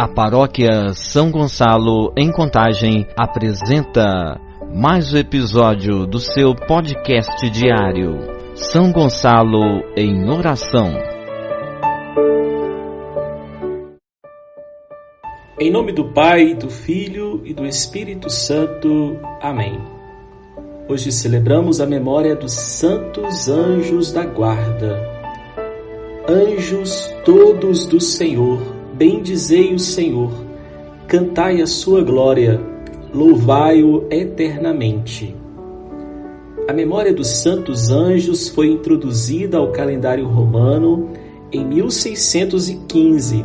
A Paróquia São Gonçalo, em Contagem, apresenta mais um episódio do seu podcast diário, São Gonçalo em Oração. Em nome do Pai, do Filho e do Espírito Santo. Amém. Hoje celebramos a memória dos santos anjos da guarda. Anjos todos do Senhor, bendizei o Senhor, cantai a sua glória, louvai-o eternamente. A memória dos santos anjos foi introduzida ao calendário romano em 1615.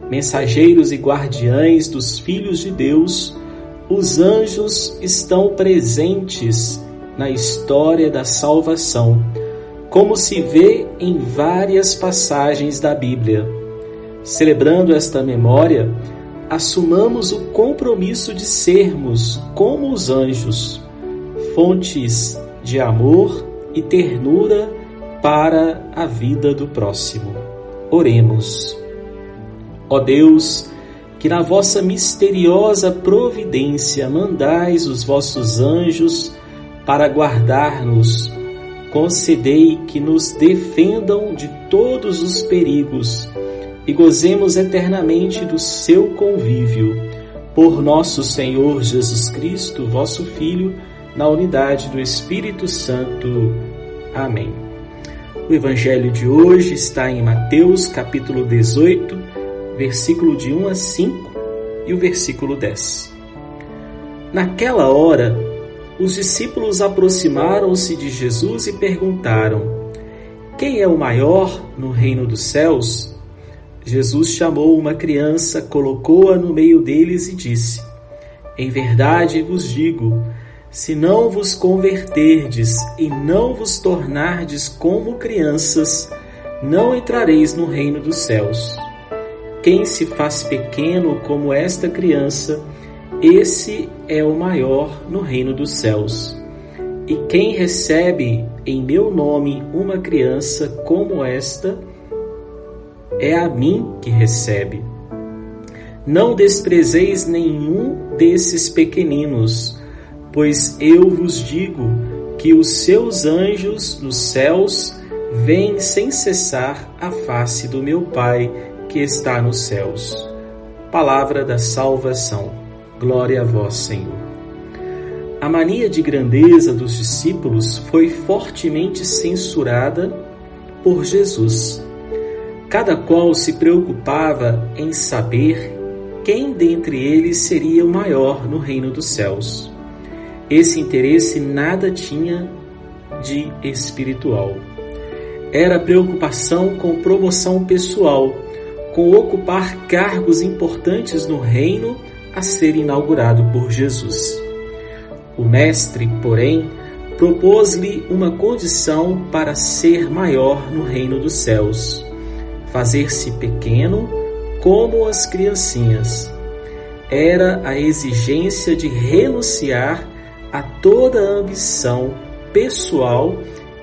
Mensageiros e guardiães dos filhos de Deus, os anjos estão presentes na história da salvação, como se vê em várias passagens da Bíblia. Celebrando esta memória, assumamos o compromisso de sermos como os anjos, fontes de amor e ternura para a vida do próximo. Oremos. Ó Deus, que na vossa misteriosa providência mandais os vossos anjos para guardar-nos, concedei que nos defendam de todos os perigos e gozemos eternamente do seu convívio. Por nosso Senhor Jesus Cristo, vosso Filho, na unidade do Espírito Santo. Amém. O Evangelho de hoje está em Mateus, capítulo 18, versículo de 1 a 5 e o versículo 10. Naquela hora, os discípulos aproximaram-se de Jesus e perguntaram: quem é o maior no reino dos céus? Jesus chamou uma criança, colocou-a no meio deles e disse: em verdade vos digo, se não vos converterdes e não vos tornardes como crianças, não entrareis no reino dos céus. Quem se faz pequeno como esta criança, esse é o maior no reino dos céus. E quem recebe em meu nome uma criança como esta, é a mim que recebe. Não desprezeis nenhum desses pequeninos, pois eu vos digo que os seus anjos nos céus veem sem cessar a face do meu Pai que está nos céus. Palavra da salvação. Glória a vós, Senhor. A mania de grandeza dos discípulos foi fortemente censurada por Jesus. Cada qual se preocupava em saber quem dentre eles seria o maior no reino dos céus. Esse interesse nada tinha de espiritual. Era preocupação com promoção pessoal, com ocupar cargos importantes no reino a ser inaugurado por Jesus. O Mestre, porém, propôs-lhe uma condição para ser maior no reino dos céus: fazer-se pequeno como as criancinhas. Era a exigência de renunciar a toda a ambição pessoal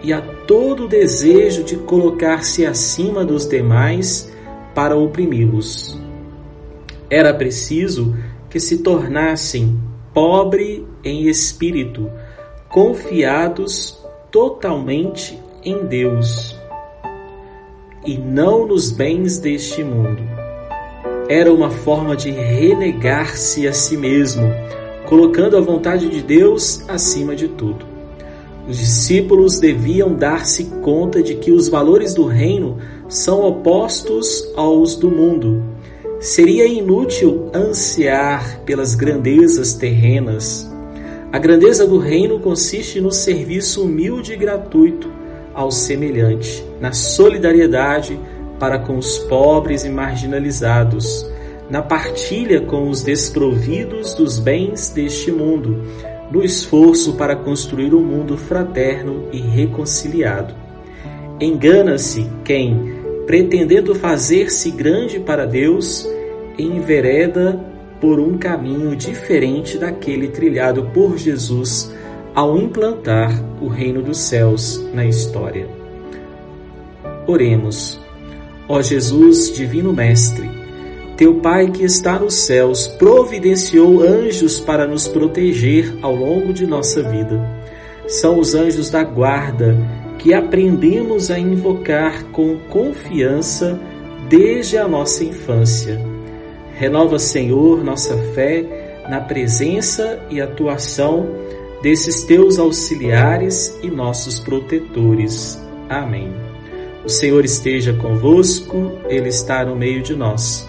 e a todo o desejo de colocar-se acima dos demais para oprimi-los. Era preciso que se tornassem pobre em espírito, confiados totalmente em Deus e não nos bens deste mundo. Era uma forma de renegar-se a si mesmo, colocando a vontade de Deus acima de tudo. Os discípulos deviam dar-se conta de que os valores do reino são opostos aos do mundo. Seria inútil ansiar pelas grandezas terrenas. A grandeza do reino consiste no serviço humilde e gratuito ao semelhante, na solidariedade para com os pobres e marginalizados, na partilha com os desprovidos dos bens deste mundo, no esforço para construir um mundo fraterno e reconciliado. Engana-se quem, pretendendo fazer-se grande para Deus, envereda por um caminho diferente daquele trilhado por Jesus ao implantar o reino dos céus na história. Oremos. Ó Jesus, Divino Mestre, Teu Pai que está nos céus providenciou anjos para nos proteger ao longo de nossa vida. São os anjos da guarda que aprendemos a invocar com confiança desde a nossa infância. Renova, Senhor, nossa fé na presença e atuação desses teus auxiliares e nossos protetores. Amém. O Senhor esteja convosco, Ele está no meio de nós.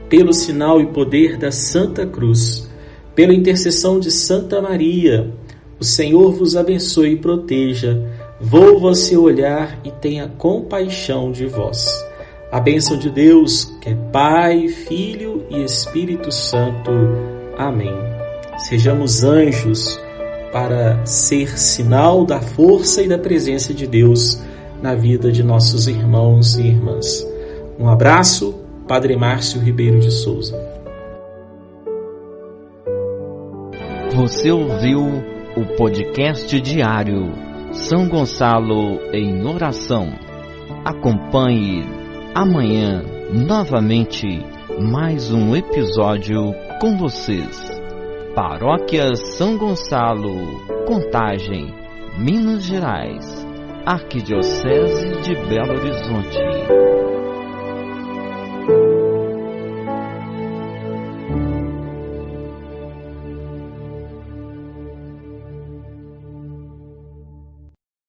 Pelo sinal e poder da Santa Cruz, pela intercessão de Santa Maria, o Senhor vos abençoe e proteja, volva seu olhar e tenha compaixão de vós. A bênção de Deus, que é Pai, Filho e Espírito Santo. Amém. Sejamos anjos para ser sinal da força e da presença de Deus na vida de nossos irmãos e irmãs. Um abraço, Padre Márcio Ribeiro de Souza. Você ouviu o podcast diário São Gonçalo em Oração. Acompanhe amanhã novamente mais um episódio com vocês. Paróquia São Gonçalo, Contagem, Minas Gerais, Arquidiocese de Belo Horizonte.